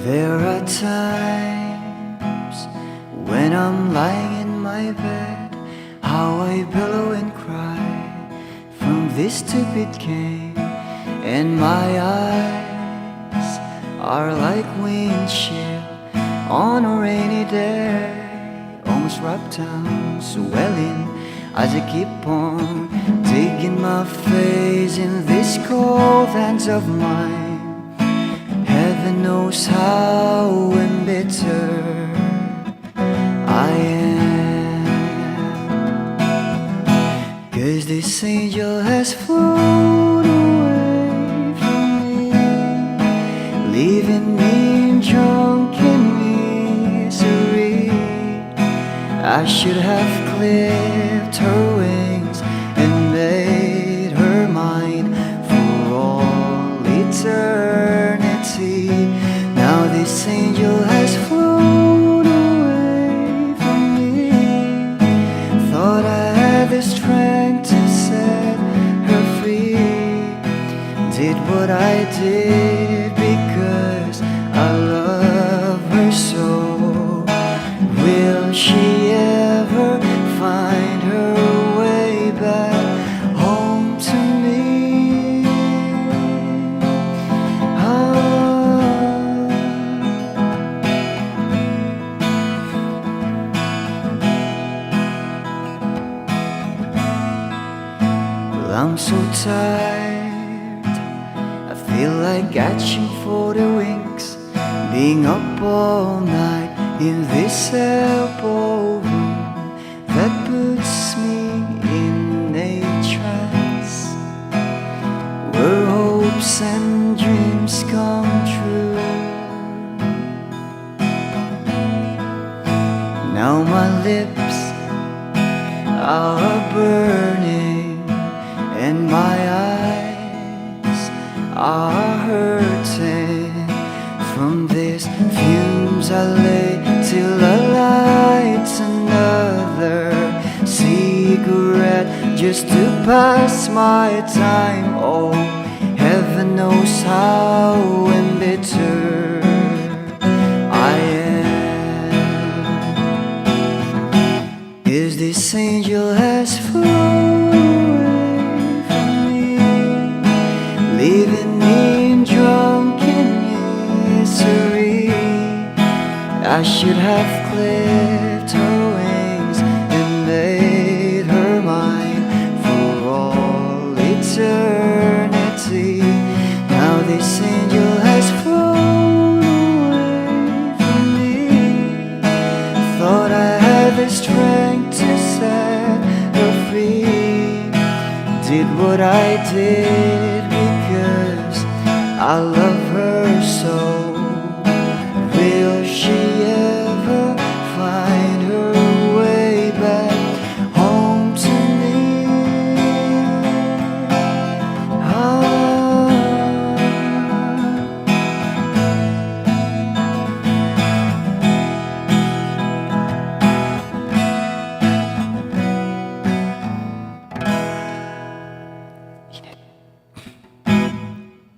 There are times when I'm lying in my bed, how I billow and cry from this stupid game, and my eyes are like windshield on a rainy day, almost rubbed down, swelling as I keep on digging my face in these cold hands of mine. Heaven knows how embittered I am, 'cause this angel has flown away from me, leaving me drunken misery. I should have clipped her wings and made her mine for all eternity. Now this angel has flown away from me. Thought I had the strength to set her free. Did what I did because I love her so. Will she ever find her way back home to me? Well, I'm so tired, I feel like catching for the wings, being up all night in this elbow room that puts me in a trance, where hopes and dreams come true. Now my lips are burning and my eyes are hurting from these fumes. I lay till I light another cigarette just to pass my time. Oh, heaven knows how embittered I am, 'cause this angel has flown away from me, leaving me drunken misery. I should have clipped her wings and made her mine for all eternity. Now this angel has flown away from me. Thought I had the strength to set her free. Did what I did because I love her so. Will she ever find her way back home to me?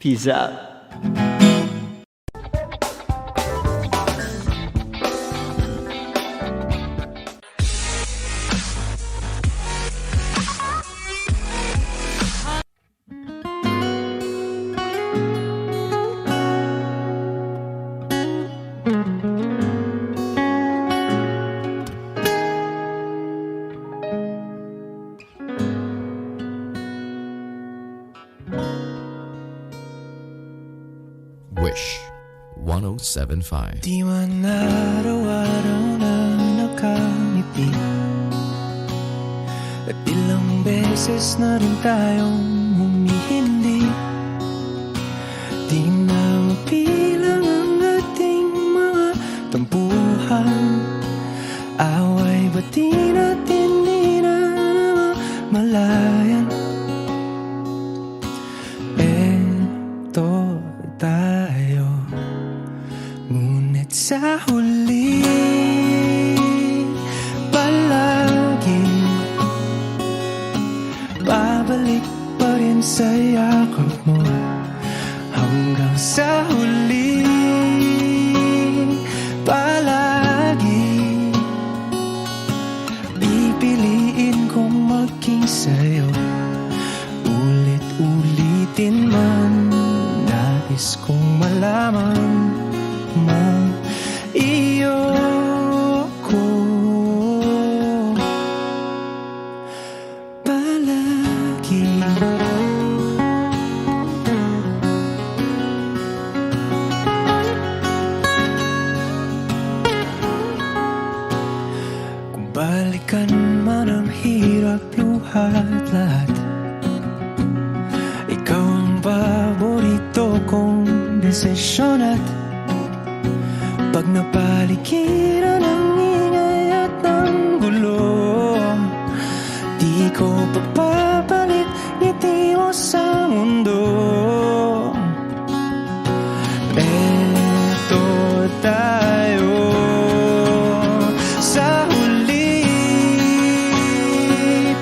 Peace out. Wish 1075. Di man araw-araw na nakangiti, at ilang beses na rin tayong humihindi. Di na mapilang ang ating mga tampuhan, away ba't di natin di na malayan? Eto tayo, ngunit sa huli palaging babalik pa rin sa yakap mo hanggang sa huli. Nais kong malaman mo iyo ko palagi. Kung balikan man ang hirap, luhat lahat, ikaw ang paborito kong desisyon. At pag napaligiran ng ingay at ng gulo, di ko papapalit ngiti mo sa mundo. Eto tayo sa huli,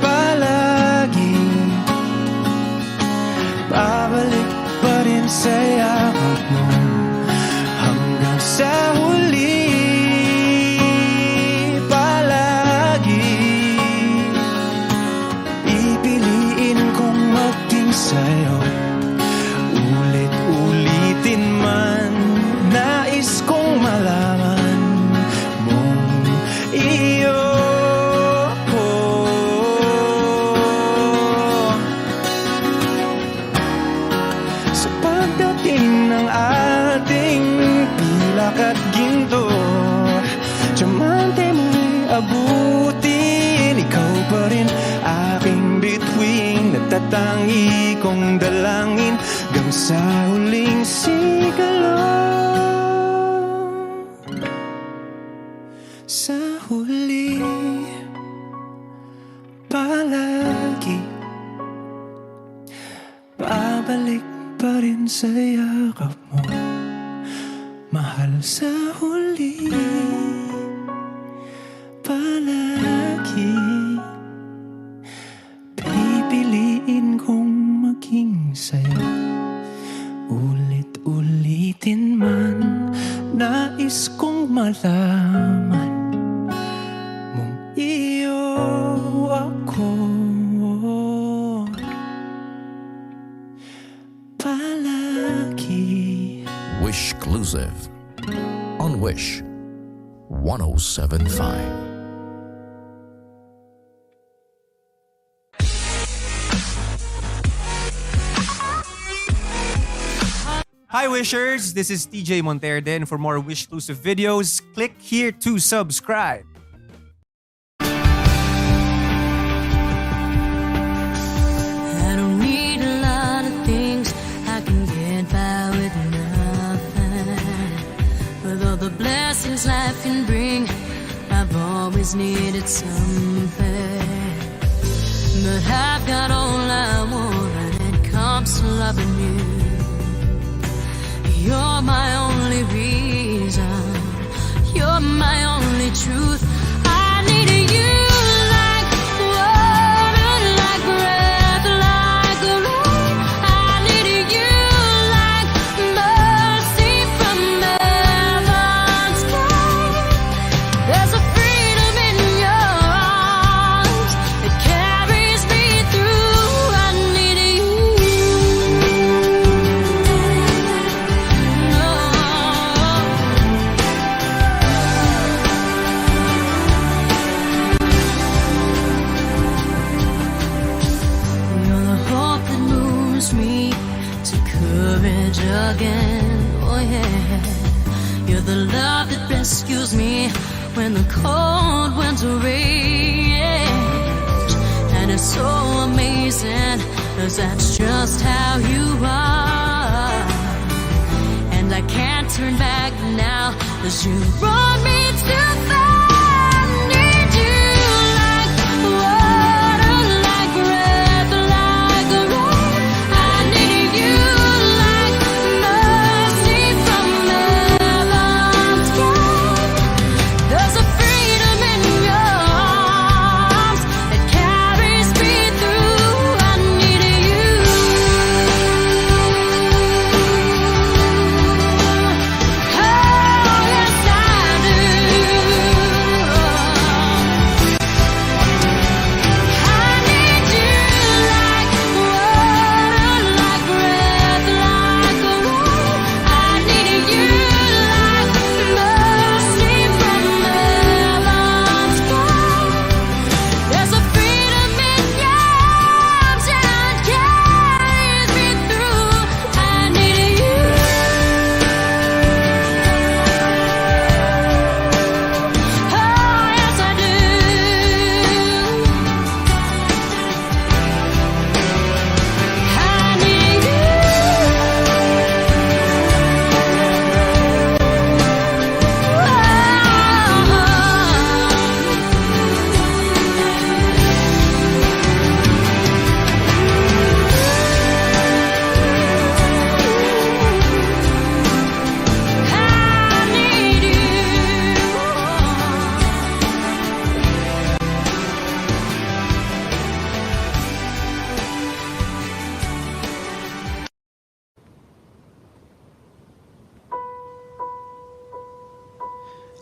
palagi babalik pa rin sa yakap mo hanggang sa huli, palagi pipiliin kong maging sa'yo. Ulit-ulitin man, nais kong malaman mong iyo ko. Sa pagdating ng ating pilak at ginto, diamante mo'y abutin, ikaw pa rin aking bituin, natatangi kong dalangin hanggang sa huling sigalon. Sa huli, palagi babalik pa rin sa yakap mo, mahal. Sa huli, palagi pipiliin kong maging sa'yo. Ulit-ulitin man, nais kong malaman mong iyo ako palagi. Wishclusive on Wish 1075. Hi Wishers, this is TJ Monterde, and for more Wish-exclusive videos, click here to subscribe. I don't need a lot of things, I can get by with nothing. With all the blessings life can bring, I've always needed something. But I've got all I want, and it comes to loving you. You're my only reason, you're my only truth. I need you like water, like breath, like rain. I need you like mercy from heaven's sky. There's a freedom in your arms that carries me through. I need you. You're the hope that moves me to courage again. Oh yeah. You're the love that rescues me when the cold winter rains. And it's so amazing, 'cause that's just how you are. And I can't turn back now, 'cause you brought me too far. I need you like water, like breath, like rain. I need you like mercy from heaven's sky. There's a freedom in your arms that carries me through. I need you. Oh, yes I do.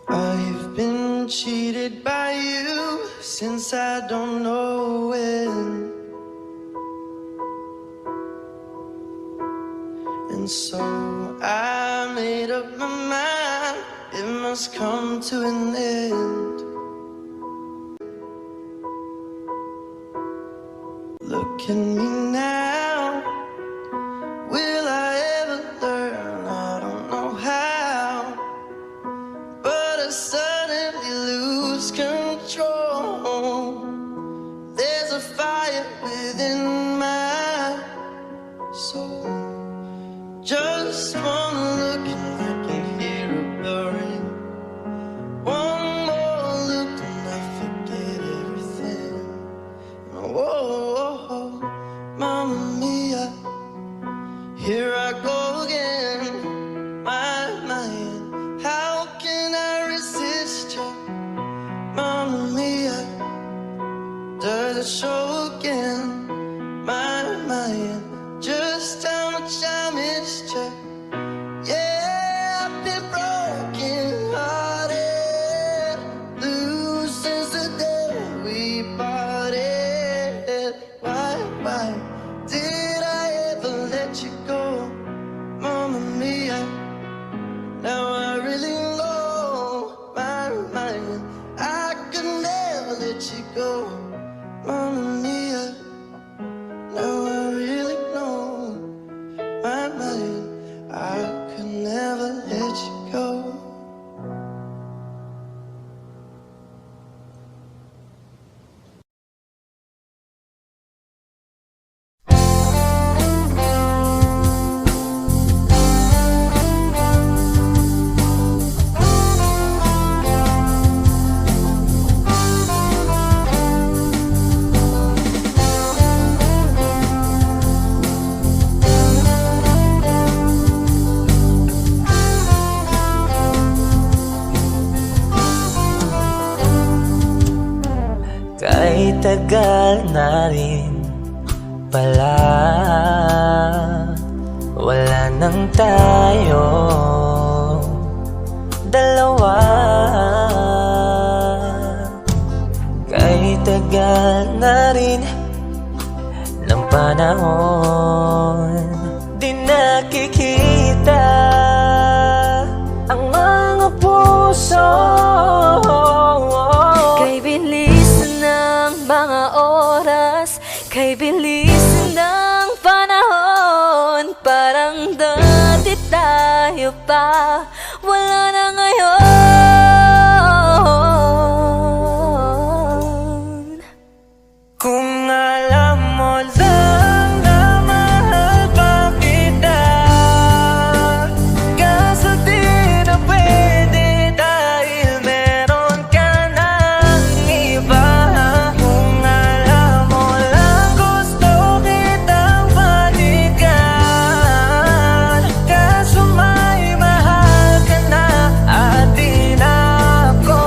I've been cheated by you since I don't know when. And so I made up my mind, it must come to an end. Look at me now, will I ever learn? I don't know how, but I suddenly lose control. There's a fire within my soul. Just one look and I can hear a blurring. One more look and I forget everything. Whoa, Mamma Mia, here I go again. My, how can I resist you? Mamma Mia, does it show again? My, just how much I missed you. Yeah, I've been broken hearted, blue since the day we parted. Why did I ever let you go, Mamma Mia? Now I really know my mind, I could never let you go, Mamma Mia. Now I really know my mind, I could never let you go. Kahit tagal na rin pala, wala nang tayo dalawa. Kahit tagal na rin ng panahon, di nakikita ang mga puso. Kay bilis ng mga oras, kay bilis ng panahon, parang dati tayo pa, wala na ngayon. Kung alam mo lang na mahal pa kita, kaso di na pwede dahil meron ka ng iba. Kung alam mo lang gusto kitang balikan, kaso may mahal ka na at di na ako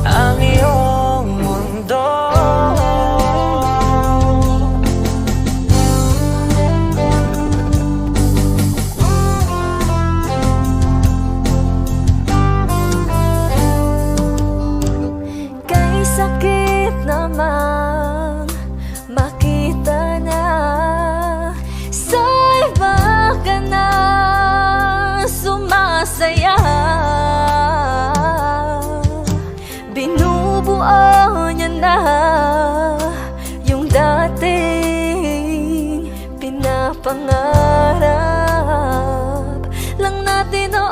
ang iyong mundo. Kay sakit namang makita na sa iba ka na sumasaya. Binubuo niya na yung dating pinapangarap lang natin noon.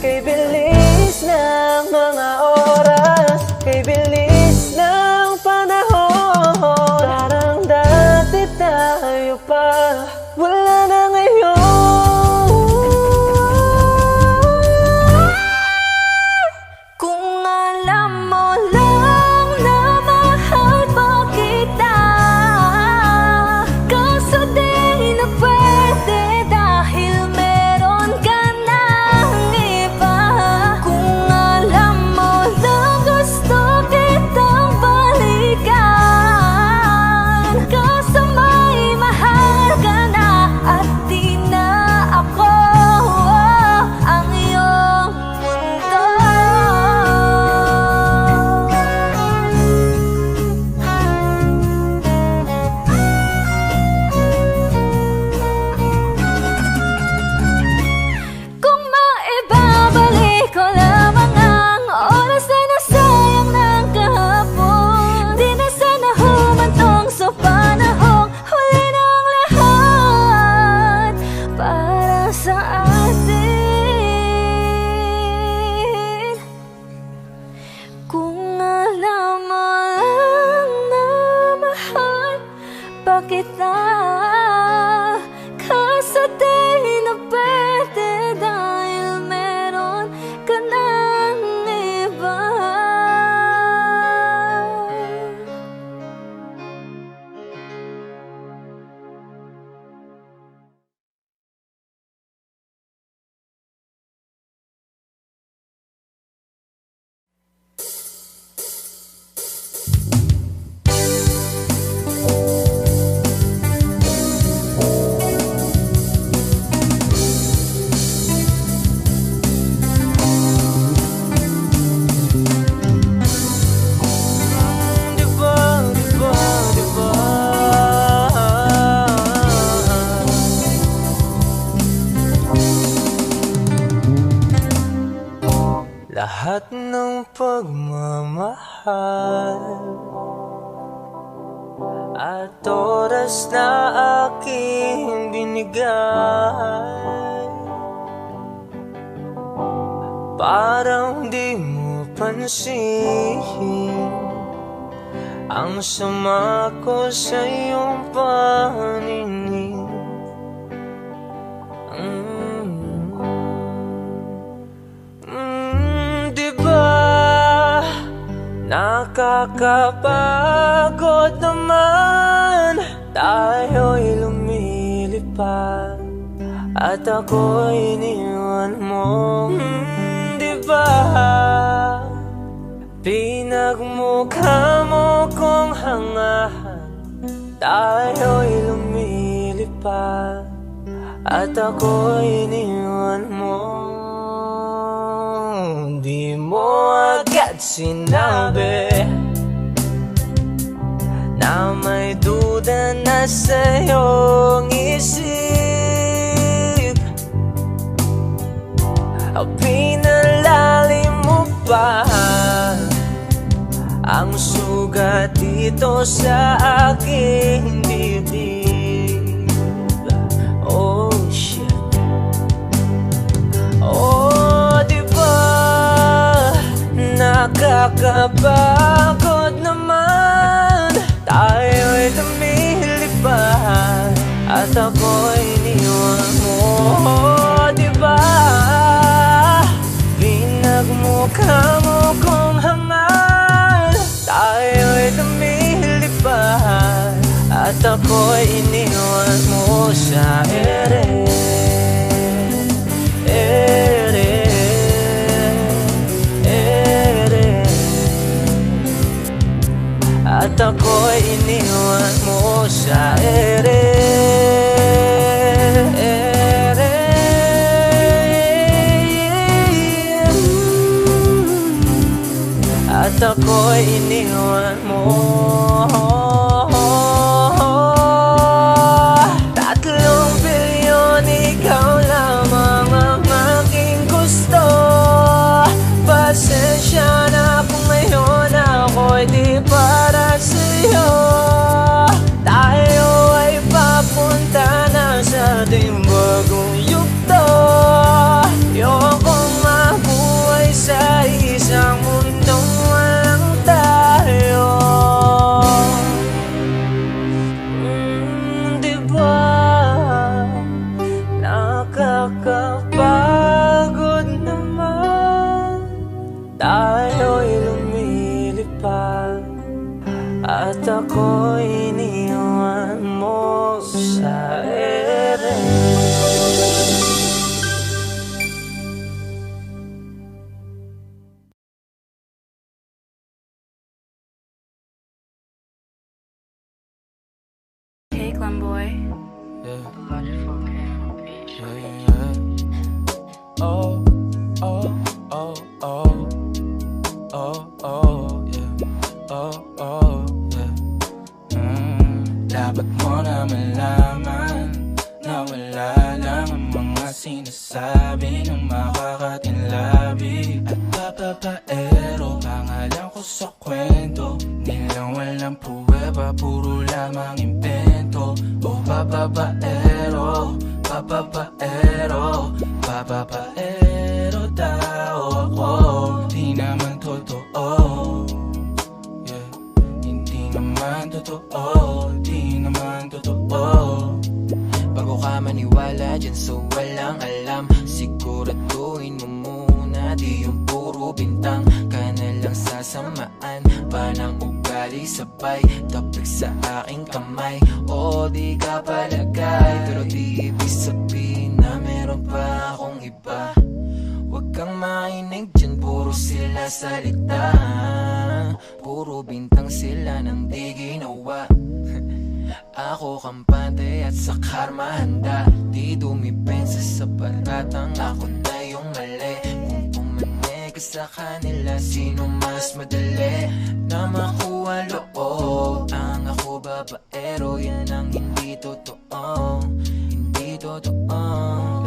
Kay bilis ng mga oras, kay bilis ng panahon, parang dati tayo pa, wala na ngayon. Kung alam mo lang na mahal pa kita, kaso di na pwede dahil meron ka ng iba. Kung alam mo lang gusto kitang balikan, kaso may mahal ka na lahat ng pagmamahal at oras na aking binigay. Parang di mo pansin ang sama ko sa iyong paninig. Diba nakakapagod naman, tayo'y lumilipad at ako'y iniwan mo. Diba pinagmukha mo kong hangahan, tayo'y lumilipad at ako'y iniwan mo. Di mo agad sinabi na may duda na sa iyong isip. Pinalalim mo pa ang sugat dito sa aking dibdib. Oh shit. Oh, diba nakakapagod naman, tayo'y lumilipad at ako'y iniwan mo. Diba pinagmukha mo kong hangal, tayo'y lumilipad at ako'y iniwan mo sa ere. At ako'y iniwan mo sa ere. At ako'y iniwan mo. 3 bilyon, ikaw lamang ang aking gusto. Pasensya na kung ngayon ako'y di para sa'yo. Tayo ay papunta na sa ating bagong yugto. Ayokong mabuhay sa isang mundong walang tayo. Diba nakakapagod naman, tayo'y lumilipad at ako'y iniwan mo sa ere. Hey, Glenboy. Oh, oh, oh, oh, oh, oh, yeah. Oh, oh, yeah. Dapat mo na malaman na wala lang ang mga sinasabi ng makakatinlabi at papapaero. Pangalan ko sa kwento, nilang walang pruweba, puro lamang invento. Oh, papapaero, papapaero, papapaero daw ako. Di naman totoo, yeah. Hindi naman totoo, di naman totoo. Bago ka maniwala dyan so walang alam, siguraduhin mo muna di yung puro bintang ka na lang sasamaan pa ng ugali sabay tapik sa aking kamay. O di ka palagay, pero di ibig sabihin na meron pa akong iba. Huwag kang makinig dyan, puro sila salita, puro bintang sila nang di ginawa. Ako kampante at sa karma handa, di dumipensa sa paratang ako na yung mali. Kung pumanig ka sa kanila, sino mas madali na makuha loob? Ang ako babaero, yan ang hindi totoo, hindi totoo.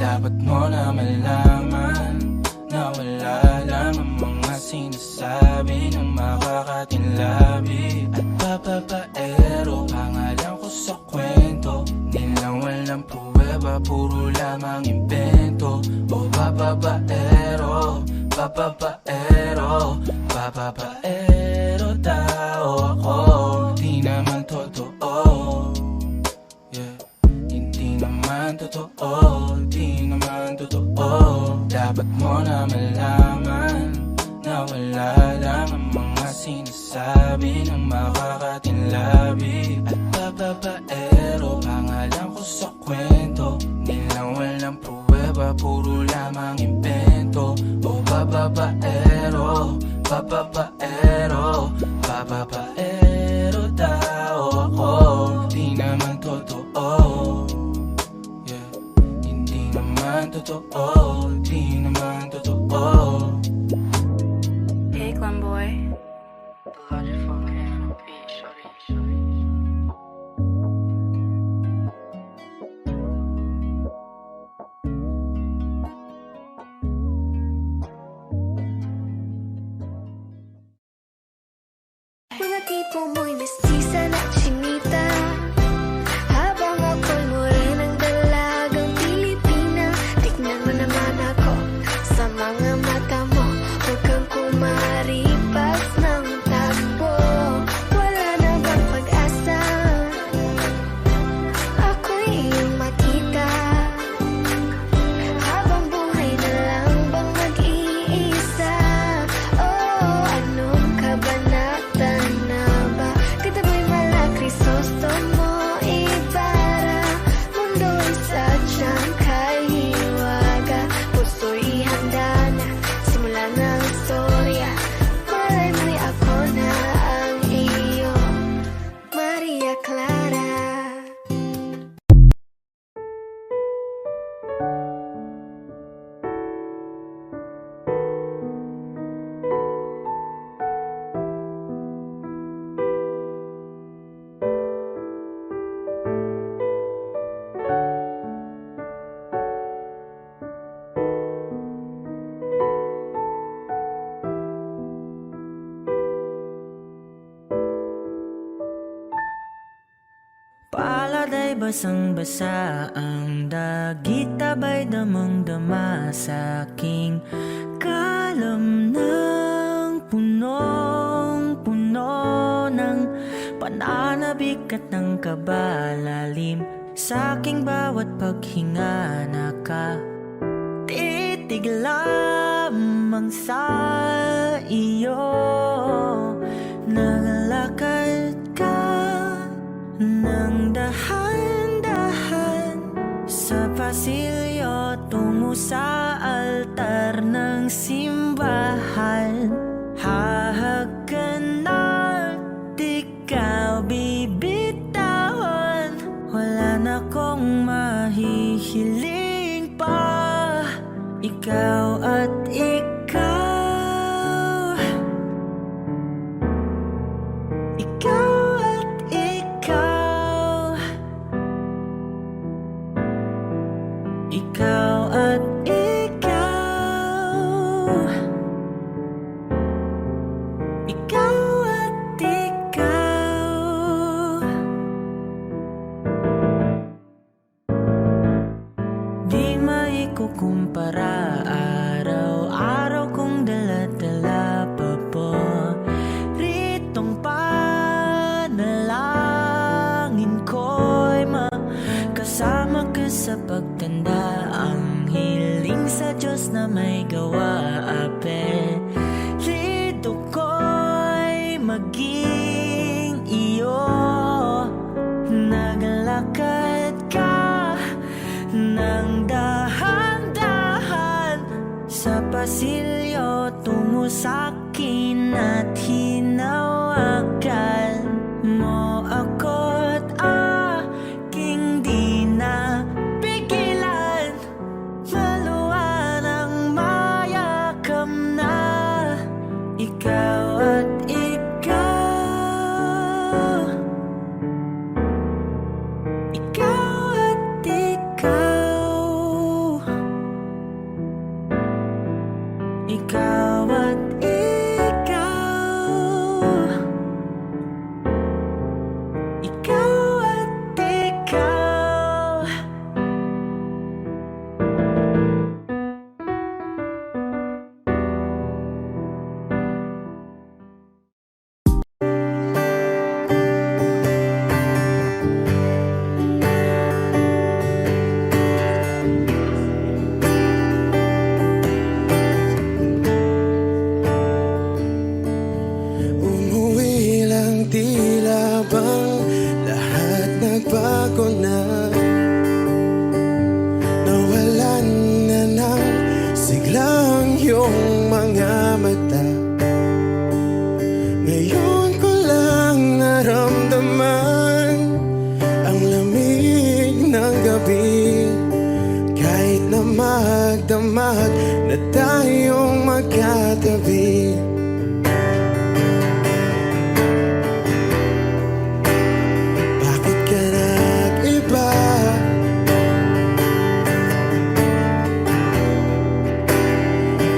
Dapat mo na malaman na wala lang ang mga sinasabi ng makakatinlabi. At papapaero, pangalan ko sa kwento. Nilang walang pruweba, puro lamang imbento. O papapaero, papapaero, papapaero tao ako. Di naman totoo, yeah. Hindi naman totoo, di naman totoo. Dapat mo na malaman na wala lang ang mga sinasabi ng makakatinlabi. At papapaero, pangalan ko sa kwento. Nilang walang pruweba, puro lamang imbento. O papapaero, papapaero, papapaero tao ako. Di naman totoo, yeah. Hindi naman totoo, di naman totoo. Hey, Clem boy. Mga tipo mo'y mestiza na chinita, habang ako'y morenang dalagang Pilipina. Tignan mo naman ako sa mga mata mo, huwag kang kumaripas ng takbo. Wala na bang pag-asa? Ako'y iyong makita, habang buhay na lang bang mag-iisa. Oh, anong kabanata na ba? Kita ba'y mala Crisostomo Ibarra? Mundo'y sadyang kahiwaga, puso'y ihanda na, simula ng istorya. Malay mo'y ako na ang iyong Maria Clara. Palad ay basang-basa, ang dagit abay damang-dama sa aking kalam ng punong-puno ng pananabik at ng kabalalim. Sa aking bawat paghinga nakatitig lamang sa iyo. Naglakad ka nang dahan-dahan sa pasilyo tungo sa altar ng simbahan. Hahagan at ikaw bibitawan, wala na kong mahihiling pa. Ikaw at ikaw, ikaw at ikaw, ikaw at ikaw, ikaw at ikaw. Di maikukumpara, araw-araw kong dala-dala pa po ritong panalangin ko'y makasama ka sa pagtanda. Ang hiling sa Diyos na may gawa, apelido ko'y maging iyo. Naglakad ka nang dahan-dahan sa pasilyo tungo sa'kin at hinawakan mo ako't aking di na pigilan. Maluwan ang mayakam na ikaw at ikaw, ikaw at ikaw, ikaw at ikaw. gabi, kahit na magdamag na tayong magkatabi. Bakit ka nag-iba?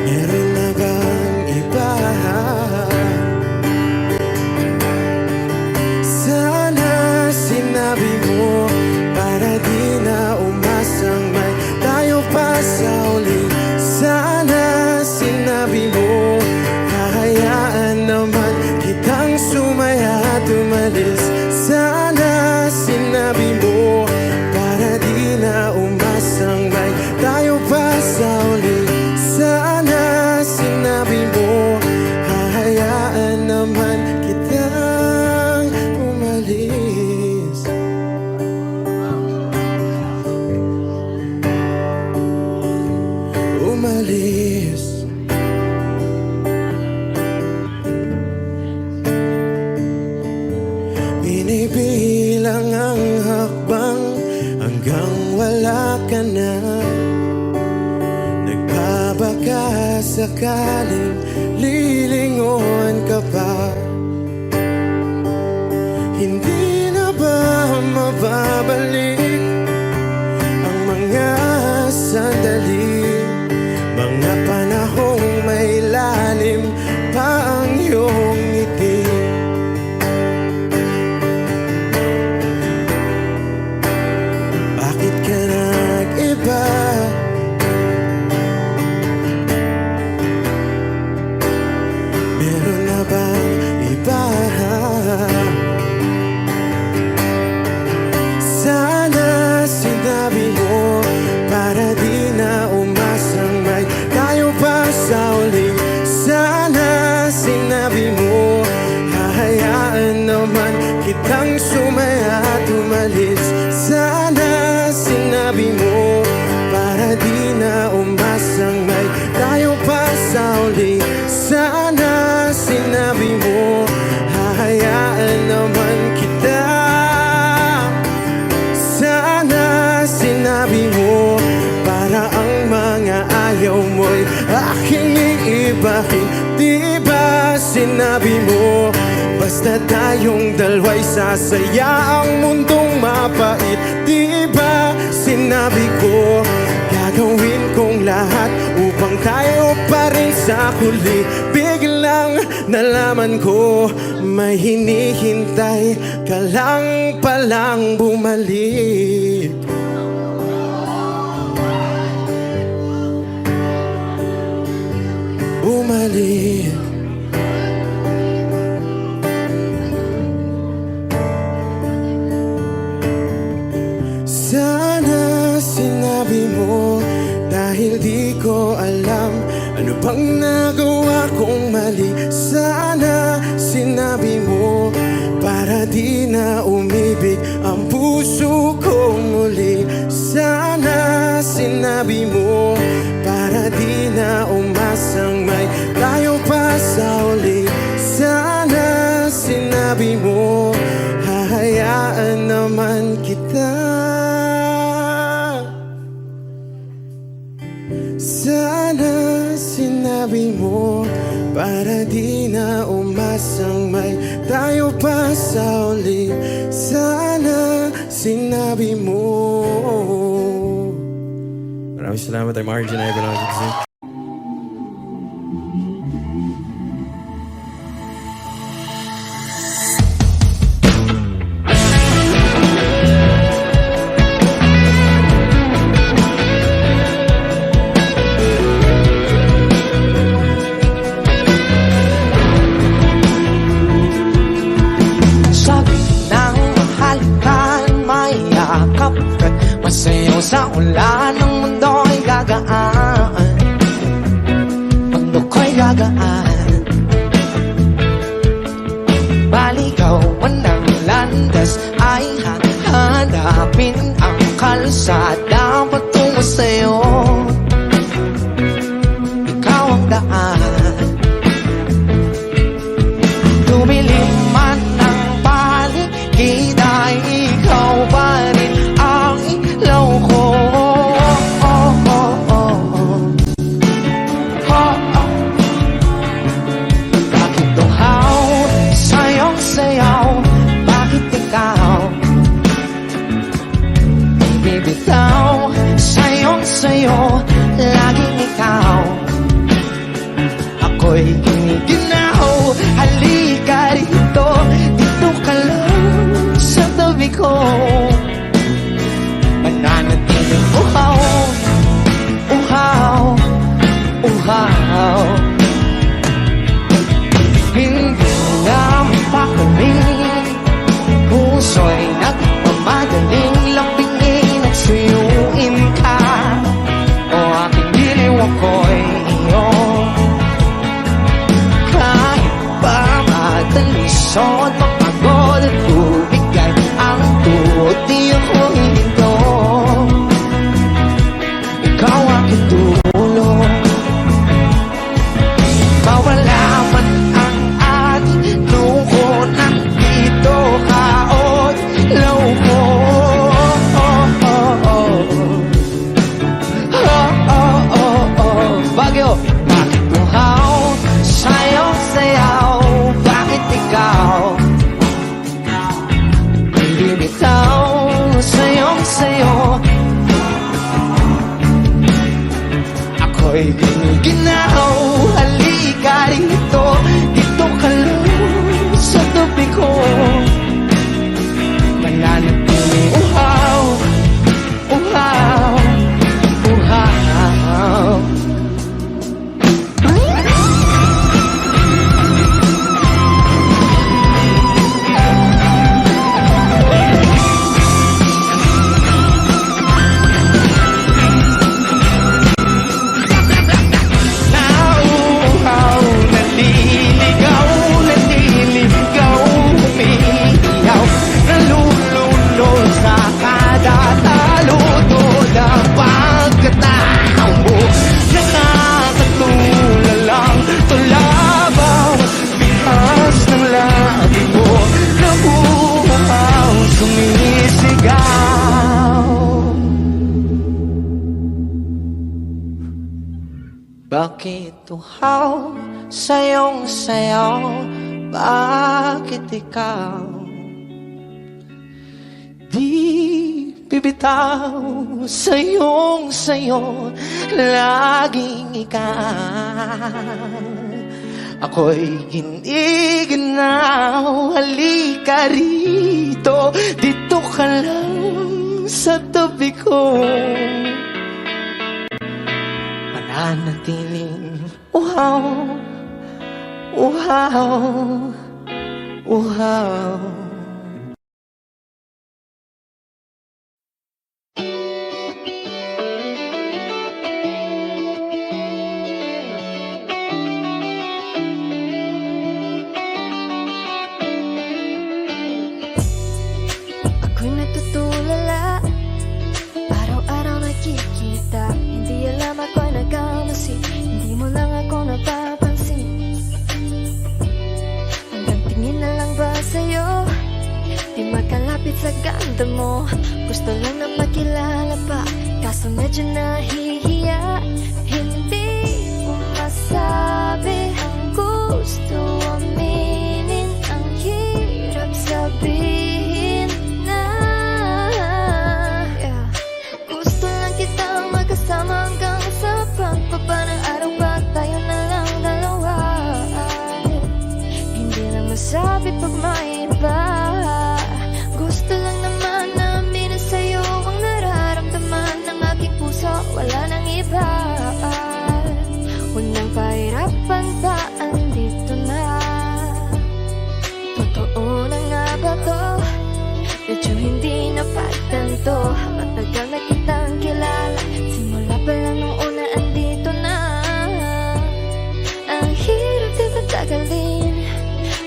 Meron na bang iba? Sana sinabi mo para di na umasang may tayo pa sa uli. Sana sinabi mo hahayaan naman kitang sumaya at umalis. Sana sinabi mo para di na umasang may tayo pa sa uli. Sana sinabi mo hahayaan naman kitang umalis. Umalis. Binibilang ang hakbang hanggang wala ka na. Nagbabaka sakaling lilingon ka pa. Hindi na ba mababalik ang mga sandali, mga panahong may lalim pa ang iyong ngiti? Bakit ka nag-iba? Meron na bang iba? Sana sinabi mo para di na umasang may tayo pa sa uli. Sana sinabi mo hahayaan naman kitang sumaya at umalis. Sana sinabi mo para di na umasang may tayo pa sa uli. Sana sinabi mo hahayaan naman kita. Sana sinabi mo para ang mga ayaw mo'y aking iibahin. Di ba sinabi mo basta tayong dalawa'y sasaya ang mundong mapait? Di ba sinabi ko gagawin kong lahat upang tayo pa rin sa huli? Biglang nalaman ko may hinihintay ka lang palang bumalik. Bumalik. Sana sinabi mo dahil di ko alam ano bang nagawa kong mali. Sana sinabi mo para di na umibig ang puso ko muli. Sana sinabi mo para di na umasang may tayo pa sa uli. Sana sinabi mo hahayaan naman kita. Sana sinabi mo para di na umasang may tayo pa sa uli. Sana sinabi mo. Maraming salamat ay Margin ay Benazit. Masayaw sa ulan ng mundo'y gagaan, mundo ko'y gagaan. Baligawan ng landas ay hanapin ang kalsada patungo sa'yo. Ikaw ang daan, tumilim man ang paligid ay ikaw pa rin ang ilaw Bakit uhaw sayong sayaw? Bakit ikaw di bibitaw? Sayong sayo, laging ikaw. Ako'y hindi ginaw. Halika rito, dito ka lang sa tabi ko. Mananatiling uhaw, uhaw, uhaw. Ako'y natutulala, araw-araw nakikita. Hindi alam ako'y nagkamasi, hindi mo lang ako napapansin. Hanggang tingin na lang ba sa'yo, di makalapit sa ganda mo. Gusto lang na makilala pa, kaso medyo nahihiya. Hindi ko masabi ang gusto aminin, ang hirap sabihin na gusto lang kitang magkasama hanggang sa pagbaba ng araw pa tayo na lang dalawa. Hindi lang masabi pag may iba. Gusto lang naman namin na sa'yo ang nararamdaman ng aking puso, wala nang iba. Huwag nang pahirapan pa, andito na. Totoo na nga ba to? Medyo hindi napagtanto. Matagal na kitang kilala, simula pa lang nung una andito na. Ang hirap di patagalin,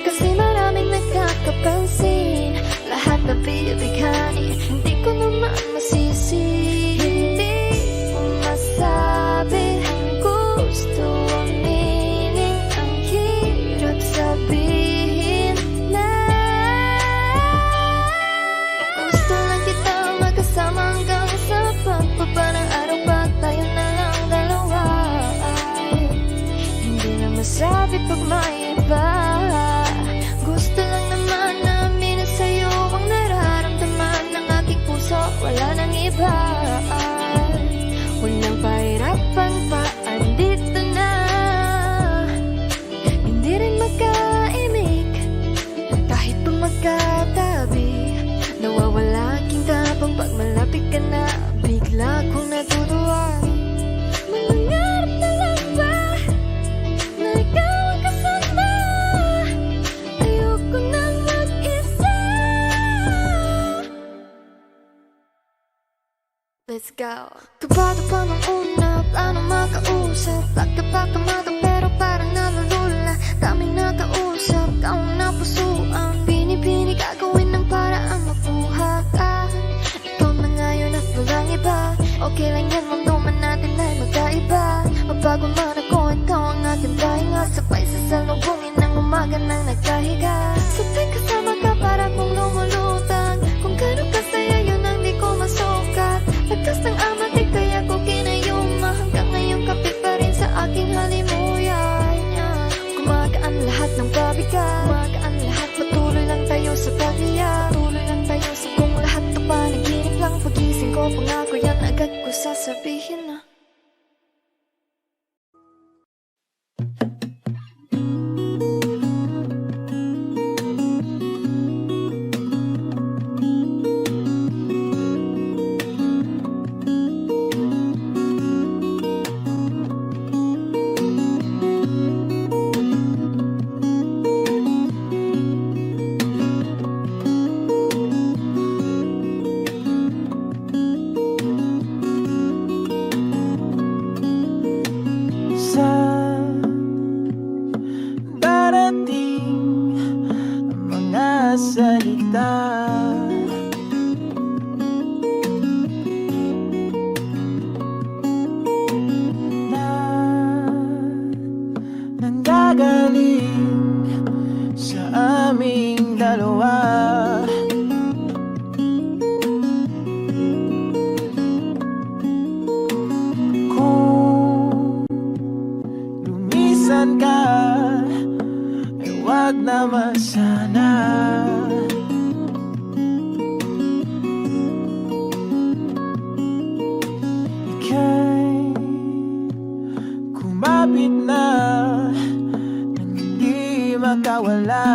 kasi maraming nagkakapansin. Lahat na bibighani, hindi ko naman masisi. Hindi ko masabi ang gusto aminin, ang hirap sabihin na gusto lang kitang magkasama hanggang sa pagbaba ng araw pa tayo na lang dalawa. Hindi na masabi pag may iba. Gusto lang naman namin na sa'yo ang nararamdaman ng aking puso, wala nang iba. Huwag nang pahirapan pa, andito na. Hindi rin magkaimik, kahit pa magkatabi. Nawawala aking tapang pag malapit ka na, bigla kong natutuwa. Manangarap na lang ba na ikaw ang kasama? Ayoko nang mag-isa. Let's go. Kabado pa nung una, plano makausap. Pagkapakamado pero parang nalulula. Daming nakausap, kaong napusuan. Pinipini gagawin ng paraan makuha ka. Ikaw na ngayon at walang iba. Okay lang yan, mamdaman natin ay magkaiba. Mabago man ako, ikaw ang aking pahinga. Sabay sa salubungin ng umaga nang nagkahiga. Sa tuwing kasama ka para kong lumulutang. Kung gano'n kasaya yun ang di ko masukat. Lagkas ng amat di kaya ko kinayuma. Hanggang ngayon kapit pa rin sa aking halimuyan. Gumagaan lahat ng pabigat, gumagaan lahat, patuloy lang tayo sa paghiyak. Patuloy lang tayo sa kung lahat to panaginip lang. Pagising ko pangako yan agad ko sasabihin na. malapit na nang hindi makawala.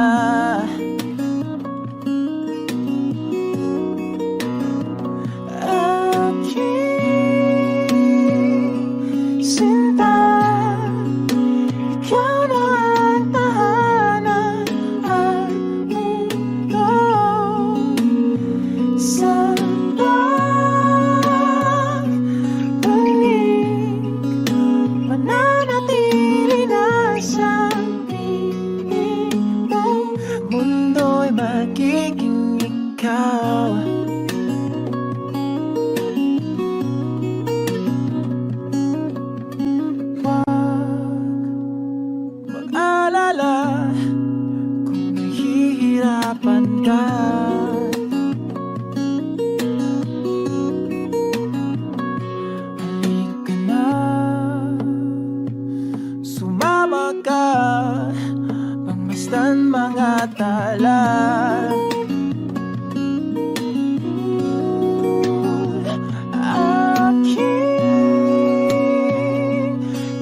Aking sinta, ikaw na ang tahanan at mundo. Sa pagbalik, mananatili na sa piling mo. Mundo'y magiging ikaw. Mag-alala kung nahihirapan ka. Halika na, sumama ka, pangmasdan mga tala. Aking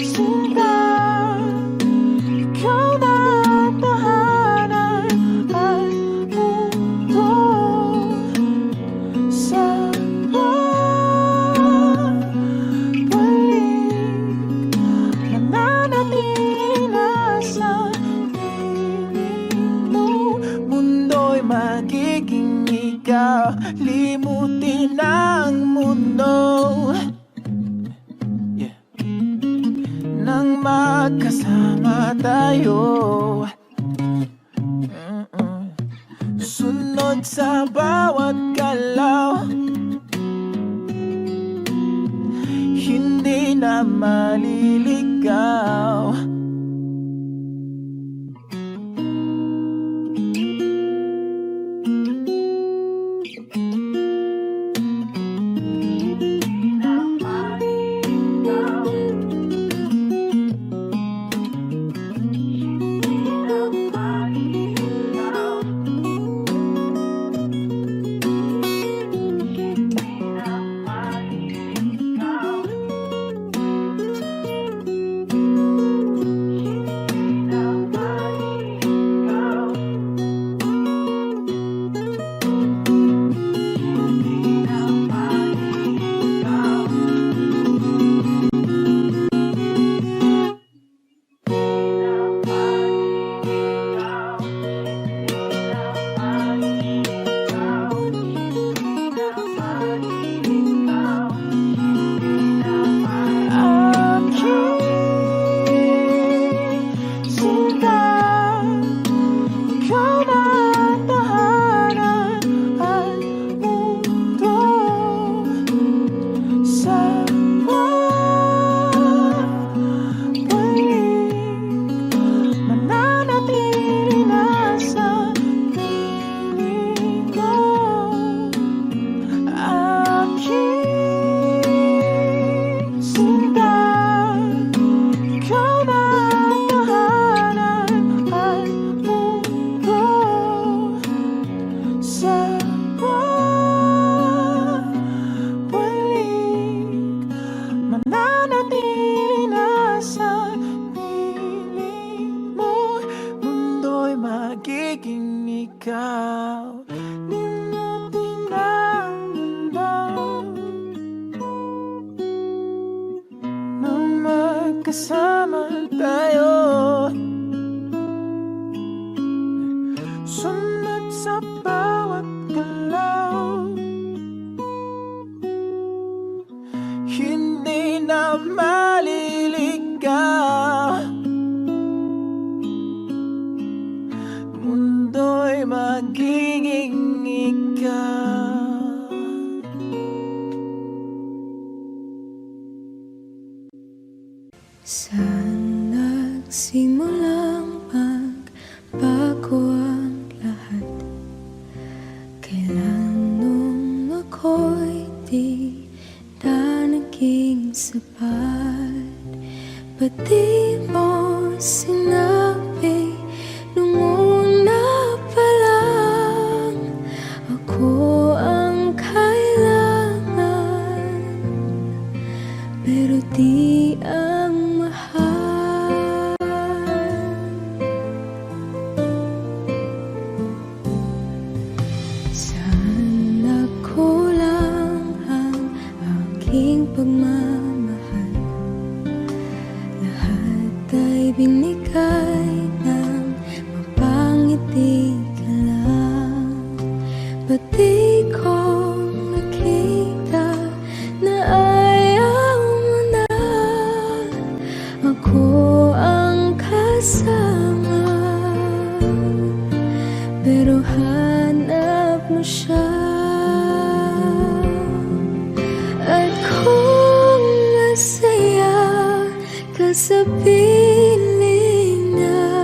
sinta, ikaw na ang tahanan at mundo. Sa pagbalik, mananatili na sa piling mo. Mundo'y magiging ikaw, limutin ang mundo. Nang magkasama tayo, sunod sa bawat galaw, hindi na maliligaw. magiging ikaw. Limutin ang mundo nang magkasama tayo. Sunod sa bawat galaw, hindi na maliligaw. Mundo'y magiging ikaw. Saan nagsimulang magbago ang lahat? Kailan nung ako'y di na naging sapat? Ba't di mo sinabi nung una pa lang ako ang kailangan, pero di ang mahal? aking pagmamahal. Lahat ay binigay ng mapangiti ka lang. Ba't di ko nakita na ayaw mo na ako ang kasama? Pero hanap mo siya. At kung masaya ka sa piling niya,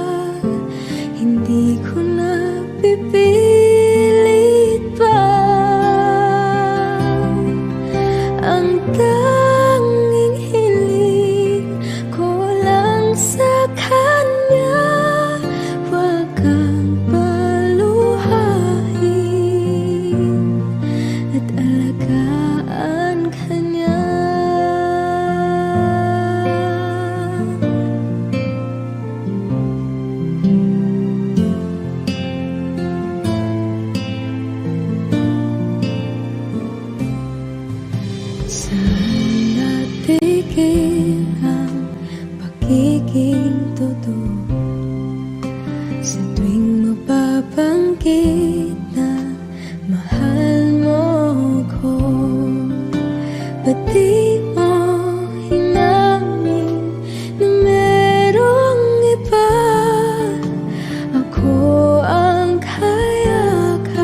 hindi ko na pipilit pa. Ang tanging hiling ko lang sa kanya, wag kang paluhain at alagaan ka niya. Saan natigil ang pagiging totoo? Sa tuwing mapabanggit na mahal mo ko, ba't di mo hinamin na merong iba? Ako ang kayakap,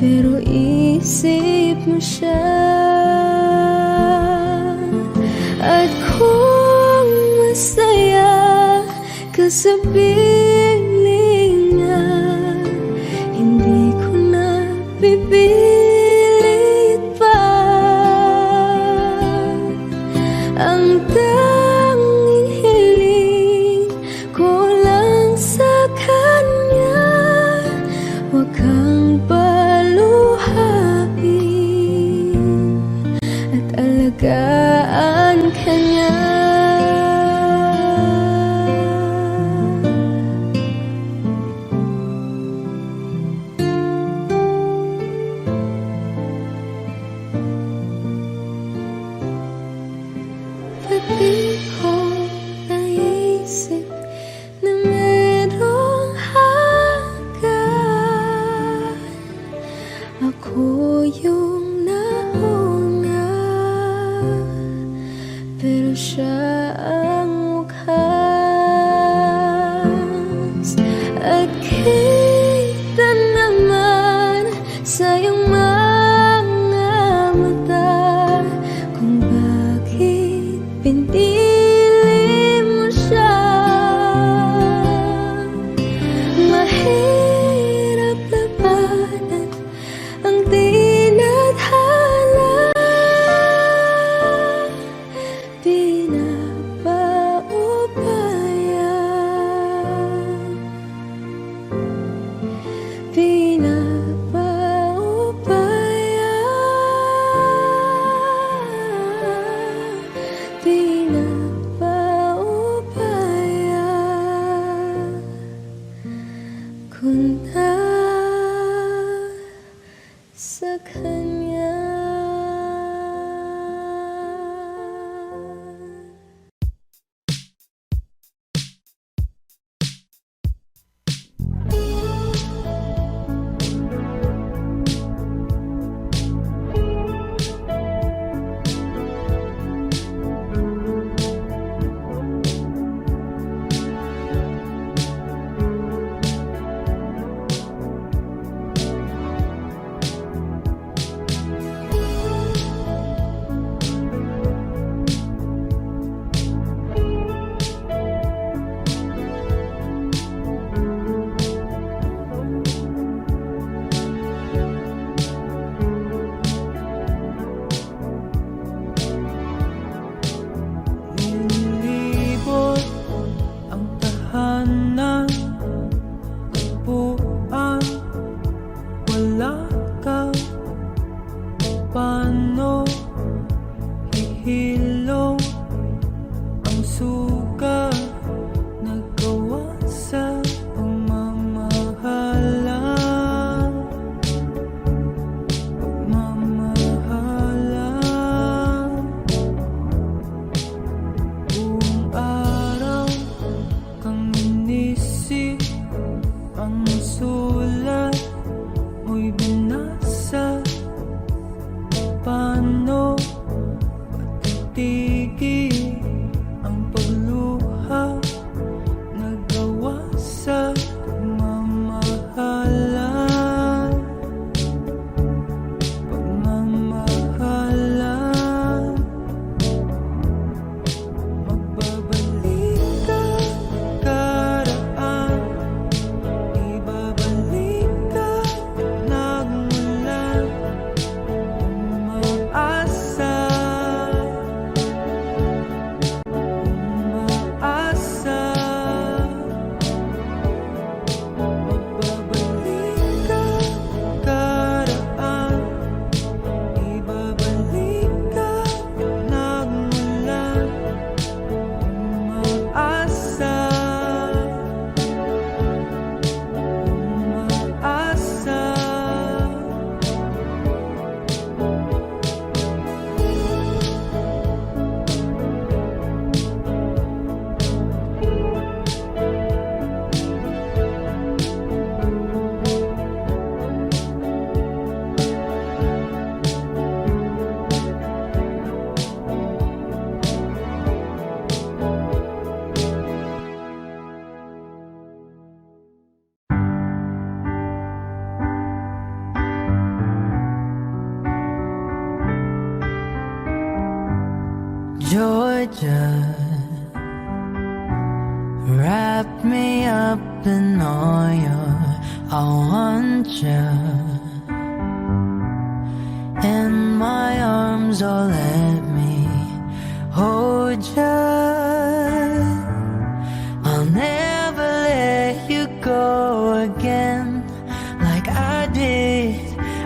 pero isip mo siya. At kung masaya ka sa piling niya, hindi ko na pipilit pa. Ang tanging hiling ko lang sa kanya, wag kang paluhain at alagaan ka niya. Ba't di ko naisip na merong hanggan? Ako yung nauna. Georgia, wrap me up in oil. I want you in my arms, oh let me hold you. I'll never let you go again like I did.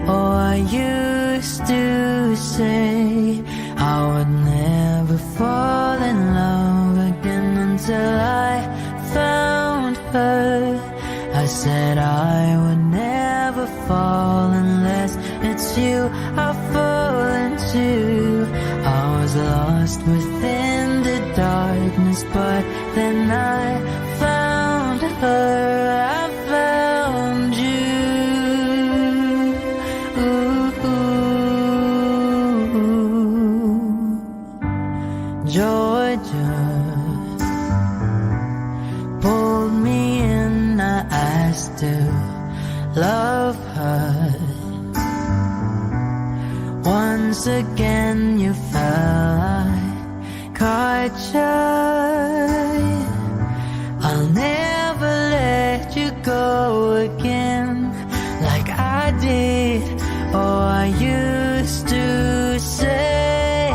Oh, I used to say I would never fall in love again until I found her. I said I would never fall unless it's you I fall into. I was lost within the darkness, but then I found her. I found you. Georgia pulled me in, I asked to love her. Once again you fell, I caught you. I'll never let you go again like I did. Oh, I used to say I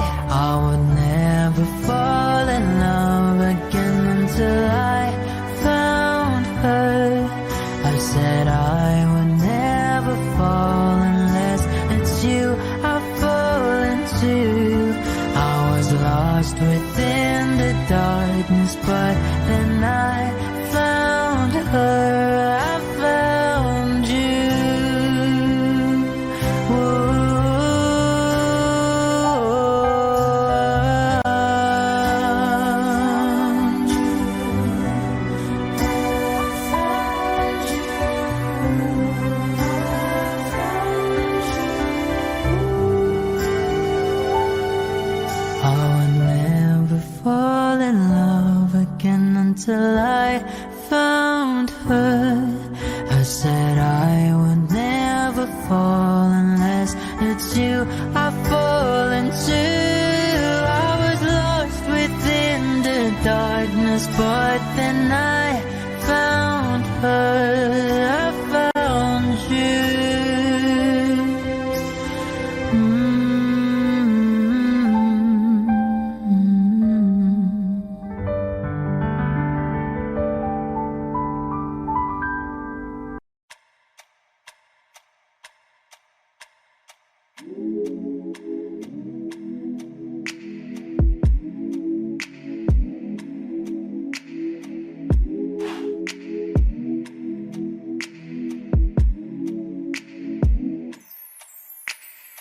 would never fall in love again until I found her. I said I would never fall unless it's you I fall into. I was lost within the darkness, but then I found her. I found you. I would never fall in love again until I found her. I said I would never fall unless it's you I fall into. I was lost within the darkness, but then I found her. I found you.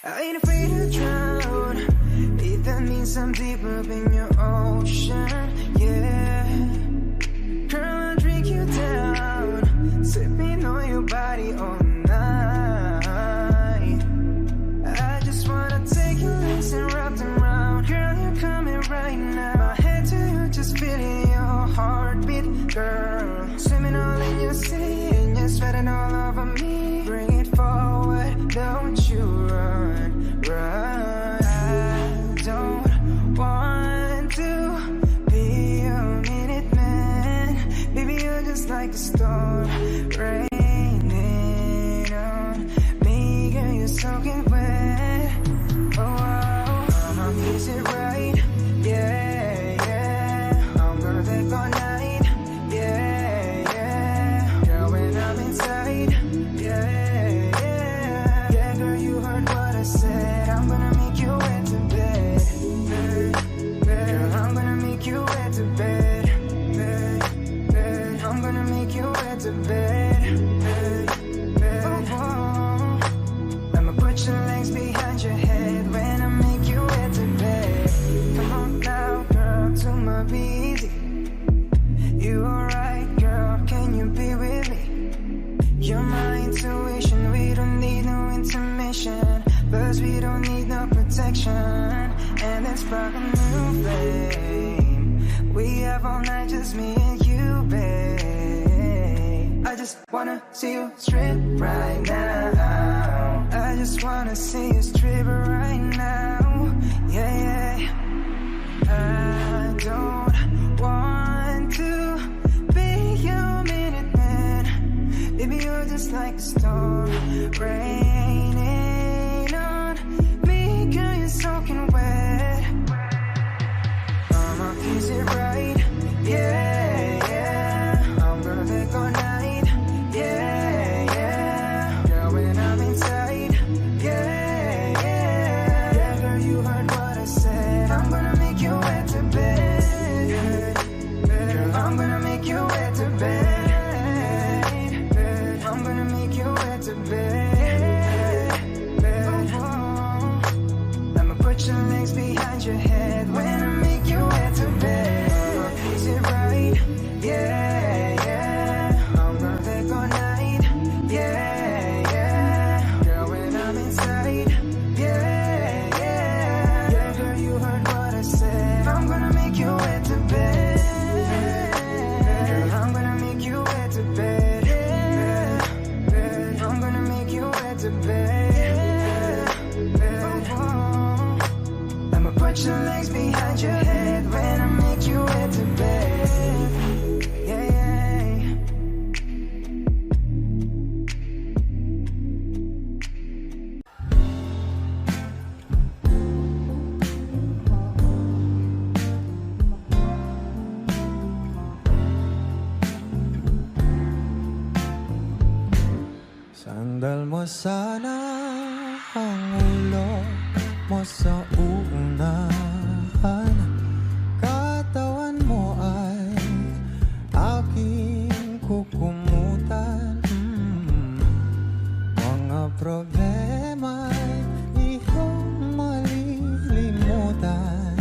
I ain't afraid to drown, if that means I'm deep up in your ocean, yeah. Girl, I'll drink you down, sipping on your body all night. I just wanna take your legs and wrap them around. Girl, you're coming right now. My head to you, just feeling your heartbeat, girl. Swimming all in your sea, and you're sweating all over me. Bring it forward, don't you run, run. I don't want to be a minute man. Baby, you're just like a storm raining on me. Girl, you're soaking wet. Oh, oh, is it right? Yeah, yeah. I'm gonna take all night. Yeah, yeah. Girl, when I'm inside. Yeah, yeah. Yeah, girl, you heard what I said. I'm gonna make you wet to bed. Girl, I'm gonna make you wet to bed. I'm gonna make you wet to bed. Oh, oh. I'ma put your legs behind your head when I make you wet to bed. Come on now, girl, to my easy. You alright, girl? Can you be with me? You're my intuition. We don't need no intermission. Plus we don't need no protection. And let's spark a new flame. We have all night, just me and you, babe. I just wanna see you strip right now. I just wanna see you strip right now. Yeah, yeah. like a storm raining on me. Girl, you're soaking wet. Is it right? Yeah, yeah. I'm gonna take all night. Yeah, yeah. Girl, when I'm inside. Yeah, yeah. Yeah, girl, you heard what I said. I'm gonna make you wet to bed. Girl, I'm gonna make you wet to bed. I'm gonna make you wet to bed. I'ma put your legs behind your head when I make you wet to bed. Is it right? Yeah, yeah. I'm gonna take all night. Yeah, yeah. Girl, when I'm inside. Yeah, yeah. Yeah, girl, you heard what I said. I'm gonna make you wet to bed. Girl, I'm gonna make you wet to bed. I'm gonna make you wet to bed. I'ma put your legs behind your head when I make you wet to bed. Yeah, yeah. Sandal mo sana ang ulo mo sa unahan. Katawan mo ay aking kukumutan. Mga problema'y iyong malilimutan.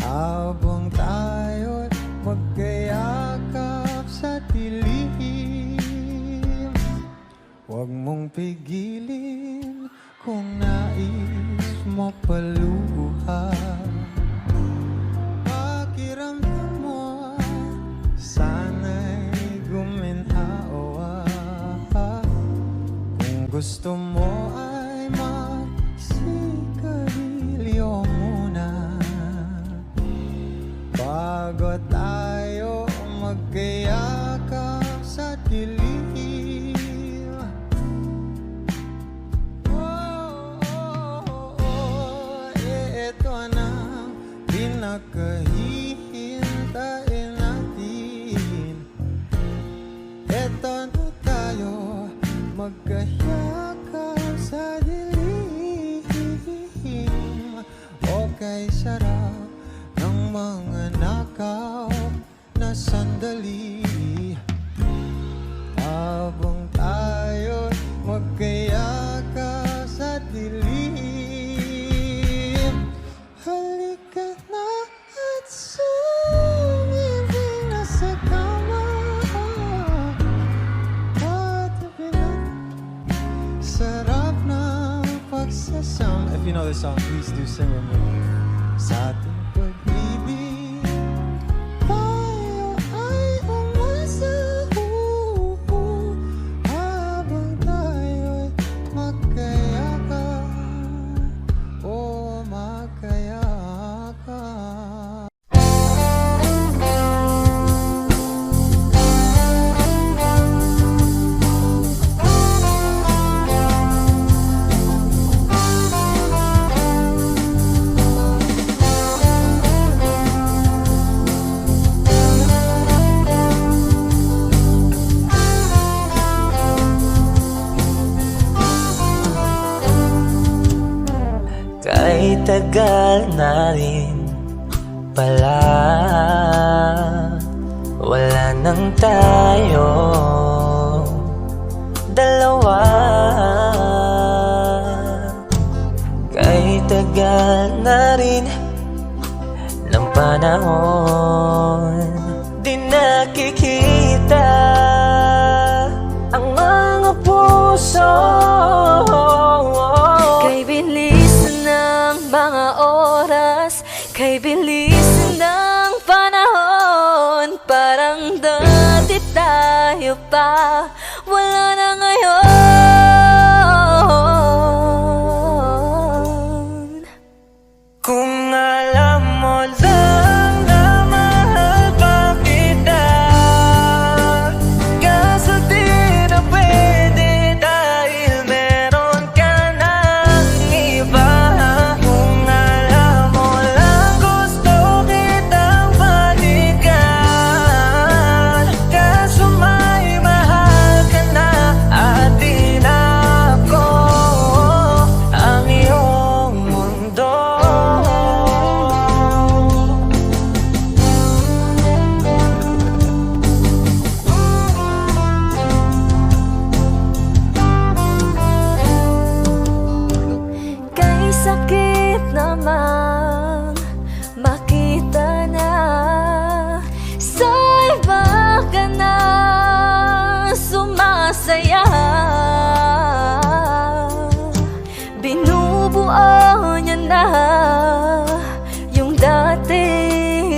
Habang tayo'y magkayakap sa dilim, huwag mong pigilin kung nais mo paluha. Pakiramdam mo sana'y guminhawa. Kung gusto mo ay magsigarilyo muna bago tayo magkayakap sa dilim. Ito na pinakahihintayin natin. Ito na tayo magkayakap sa dilim. Okay, sarap ng mga nakaw na sandali. Habang tayo magkayakap sa dilim. Halika na at sumibig na sa kama. Patabi na, sarap ng pagsasama. If you know this song, please do sing with me. Sa ating pag-ibig, tayo ay umasahupo. Habang tayo'y magkayakap, o magkayakap. Kahit tagal na rin pala, wala nang tayo dalawa. Kahit tagal na rin ng panahon, di nakikita ang mga puso. Kay bilis ng mga oras, kay bilis ng panahon, parang dati tayo pa, wala na ngayon. Kung alam mo lang na mahal pa kita, kaso di lamang makita na sa iba ka na sumasaya. Binubuo niya na yung dating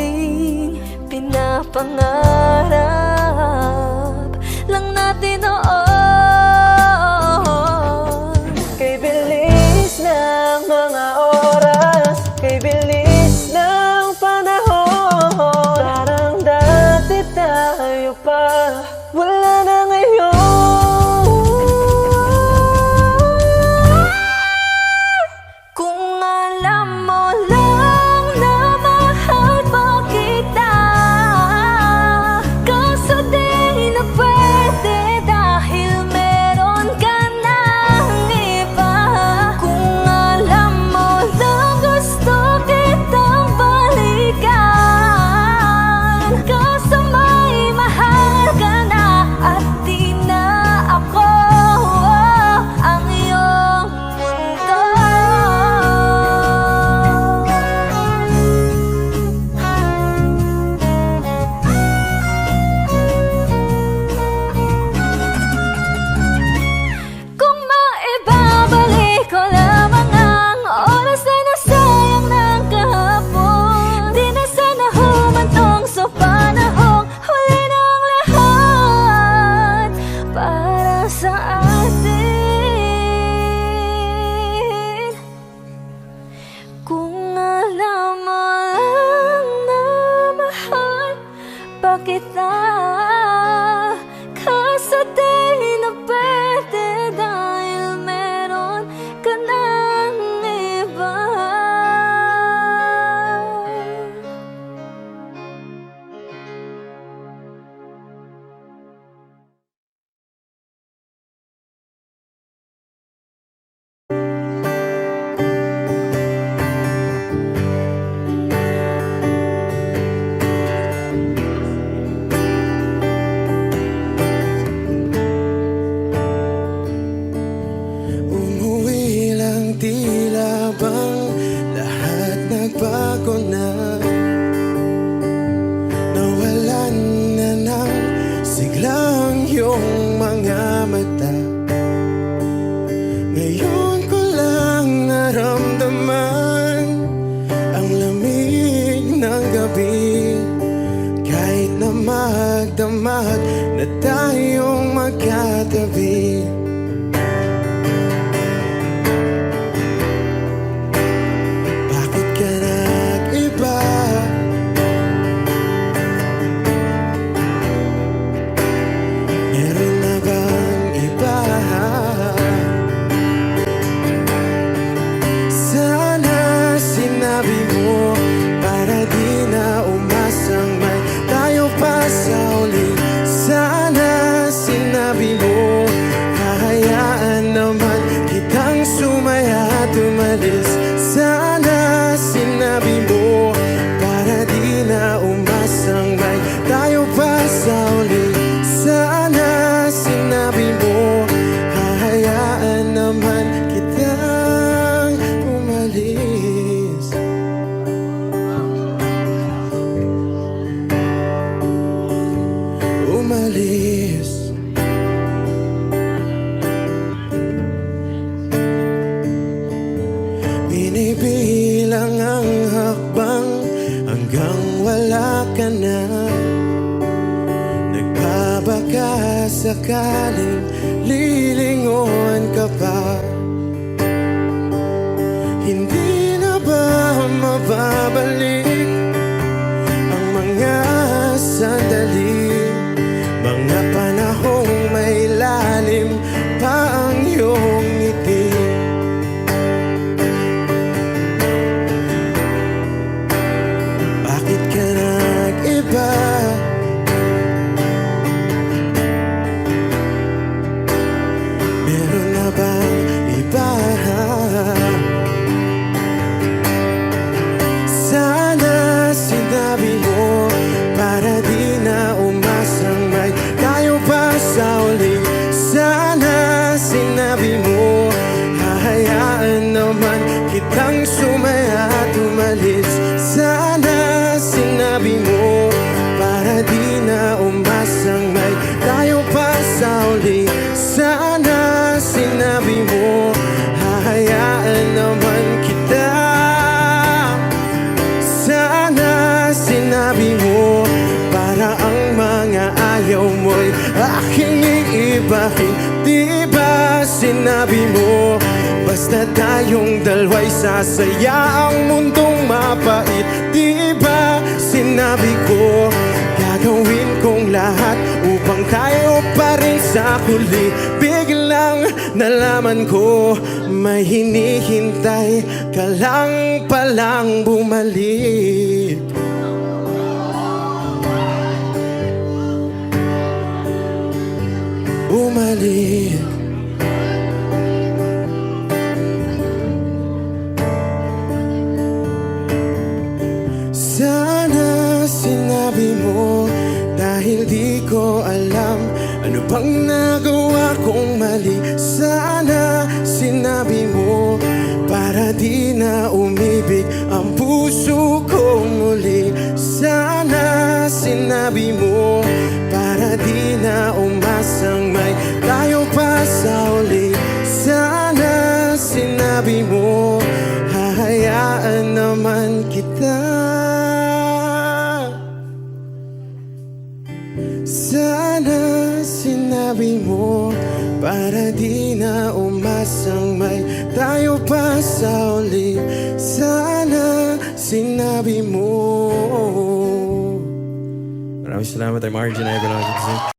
pinapangarap lang natin noon. Kay bilis ng mga oras, kay bilis ng panahon, parang dati tayo pa, wala na ngayon. Kung alam mo lang na mahal pa kita, kaso di na pwede dahil meron ka ng iba. Kung alam mo lang gusto kitang balikan, kaso may mahal ka na at di na ako ang iyong mundo. Kung maibabalik ko lamang ang oras na nasayang ng kahapon, di na sana humantong sa panahong huli ng lahat para sa atin. Kung alam mo lang na mahal pa kita, kaso di na pwede dahil meron ka ng iba. Umuwi lang, tila bang lahat nagbago na. Nawalan na ng siglang iyong mga mata. Ngayon ko lang naramdaman ang lamig ng gabi, kahit na magdamag na tayong magkatabi. Bakit ka nag-iba? Meron na bang iba? Sana sinabi mo para di na umasang may tayo pa sa uli. Sana sinabi mo hahayaan naman kitang sumaya at umalis. Sana sinabi mo para di na umasang may tayo pa sa uli. Sana sinabi mo hahayaan naman kitang umalis. Umalis. Binibilang ang hakbang hanggang wala ka na. Nagbabaka sakaling lilingon ka pa. Hindi na ba mababalik ang mga sandali, mga panahong may lalim pa ang iyong ngiti? Bakit ka nag-iba? Meron na bang iba? Sana sinabi mo para di na umasang may tayo pa sa uli. Sana sinabi mo hahayaan naman kitang sumaya umalis. Sana sinabi mo para di na umasang may tayo pa sa uli. Sana sinabi mo hahayaan naman kita. Sana sinabi mo para ang mga ayaw mo'y aking iibahin. Di ba sinabi mo basta tayong dalawa'y sasaya ang mundong mapait. Di ba sinabi ko gagawin kong lahat upang tayo pa rin sa huli. Biglang nalaman ko may hinihintay ka lang palang bumalik. Bumalik. Sana sinabi mo dahil di ko alam ano bang nagawa kong mali. Sana sinabi mo para di na umibig ang puso ko muli. Sana sinabi mo para di na umasang may tayo pa sa uli. Sana sinabi mo hahayaan naman kita. Sana sinabi mo para di na umasang may tayo pa sa uli. Sana sinabi mo. Maraming salamat ay Margin ay Belanjit.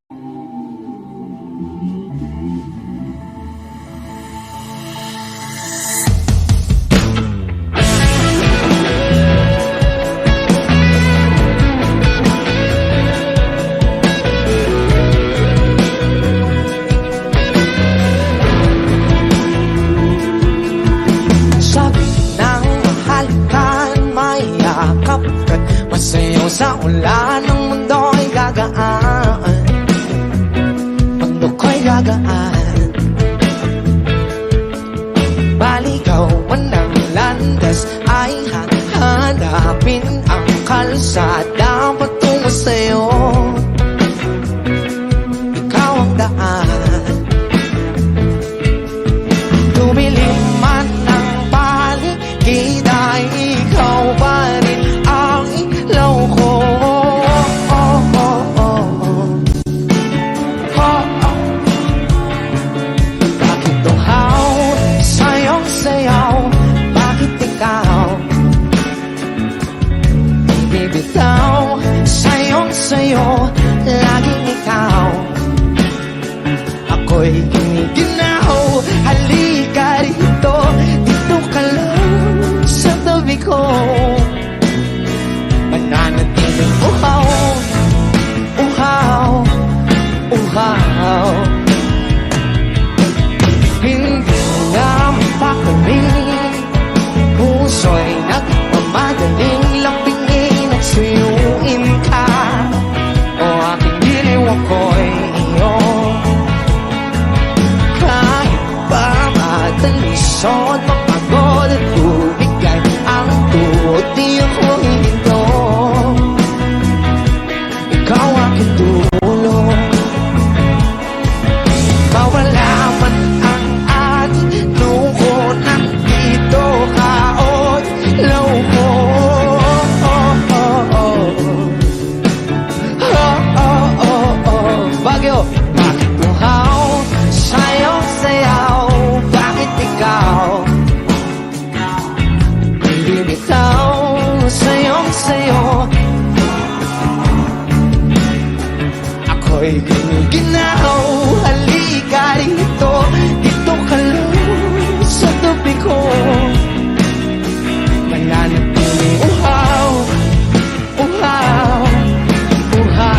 Masayaw sa ulan ng mundo'y gagaan, mundo ko'y gagaan. Baligaw man ang landas ay hahanapin ang kalsada patungo sa'yo. Ikaw ang daan, tumilim man ang paligid ay ikaw pa rin ang ilaw ko. Bakit tuhaw sa'yong sayaw? Bakit ikaw bibitaw sa'yong sayo? Laging ikaw ako'y giniginaw. Halika rito, dito ka lang sa tabi ko. Mananatiling uhaw, uhaw, uhaw. Hindi na mapakaling, puso'y nagmamadaling lapingin at suyuin ka. O aking diliw ako'y iyo. Kahit ba matalisod, mapagod at bumigay ang tuhod, di ako hihinto. Ikaw aking tulong, mawala man ang ating lungkot, nandito ka o ilaw ko. Bagyo, bakit tuhaw sa'yong sayaw? Bakit ikaw bibitaw sa'yong sayo? Ako'y giniginaw. Halika rito, dito ka lang sa tabi ko. Mananatiling uhaw, uhaw, uhaw.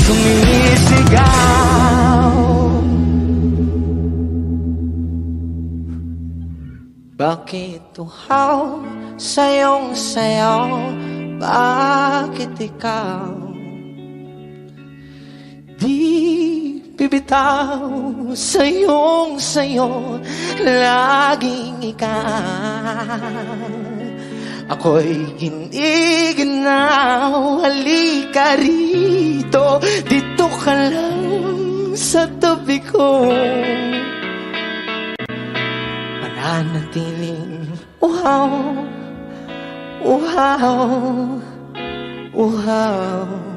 sumisigaw. Bakit uhaw sayong sayaw? Bakit ikaw di bibitaw? Sayong sayo, laging ikaw. Ako'y giniginaw, halika rito, dito ka lang sa tabi ko. Mananatiling uhaw, uhaw, uhaw.